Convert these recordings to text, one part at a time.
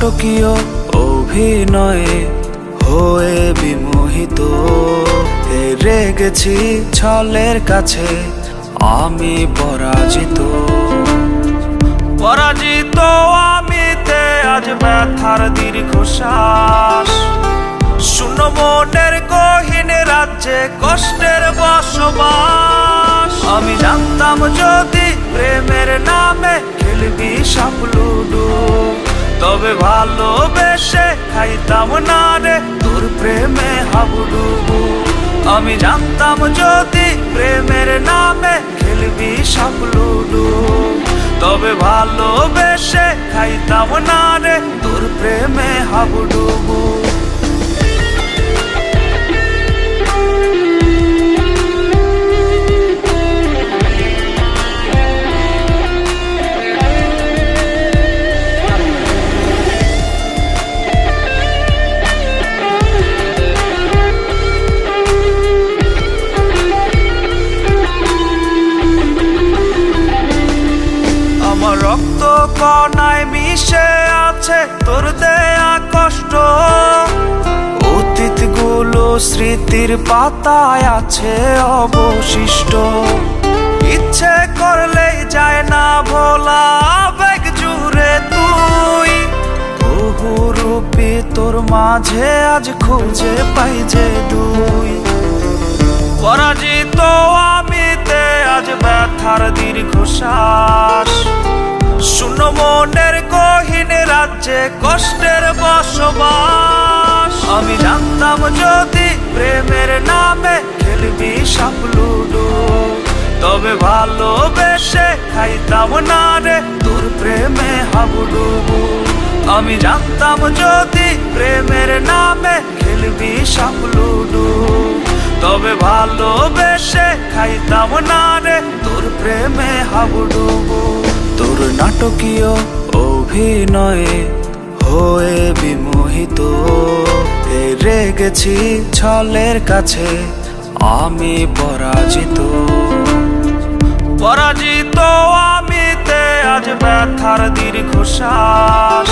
নাটকীয় অভিনয়ে হয়ে বিমোহিত, হেরে গেছি ছলের কাছে আমি পরাজিত। পরাজিত আমিতে আজ ব্যথার দীর্ঘশ্বাস, শূন্য মনের গহীন রাজ্যে কষ্টের বসবাস। আমি জানতাম যদি প্রেমের নামে খেলবি সাপ লুডু, তবে ভালোবেসে খাইতাম না রে তোর প্রেমে হাবুডুবু। আমি জানতাম যদি প্রেমের নামে খেলবি সাপ লুডু, তবে ভালোবেসে খাইতাম না রে তোর প্রেমে হাবুডুবু। রক্ত কণায় মিশে আছে তোর দেয়া কষ্ট, অতীতগুলো স্মৃতির পাতায় আছে অবশিষ্ট। ইচ্ছে করলেই যায় না ভোলা আবেগ জুড়ে তুই, বহুরূপী তোর মাঝে আজ খুঁজে পাই যে দুই। পরাজিত আমিতে আজ ব্যথার দীর্ঘশ্বাস, শূন্য মনের গহীন রাজ্যে কষ্টের বসবাস। আমি জানতাম যদি প্রেমের নামে খেলবি সাপ লুডু, তবে ভালোবেসে খাইতাম না রে তোর প্রেমে হাবুডুবু। আমি জানতাম যদি প্রেমের নামে খেলবি সাপ লুডু, তবে ভালোবেসে খাইতাম না রে তোর প্রেমে হাবুডুবু। তোর নাটকীয় অভিনয়ে হয়ে বিমোহিত, হেরে গেছি ছলের কাছে আমি পরাজিত। পরাজিত আমিতে আজ ব্যথার দীর্ঘশ্বাস,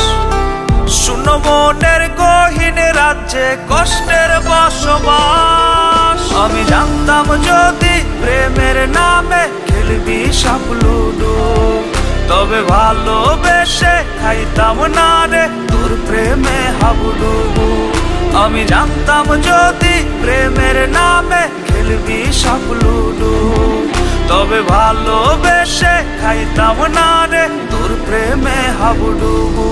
শূন্য মনের গহীন রাজ্যে কষ্টের বসবাস। আমি জানতাম যদি প্রেমের নামে খেলবি সাপ লুডু, তবে ভালোবেসে খাইতাম না রে তোর প্রেমে হাবুডুবু। আমি জানতাম যদি প্রেমের নামে খেলবি সাপ লুডু, তবে ভালোবেসে খাইতাম না রে তোর প্রেমে হাবুডুবু।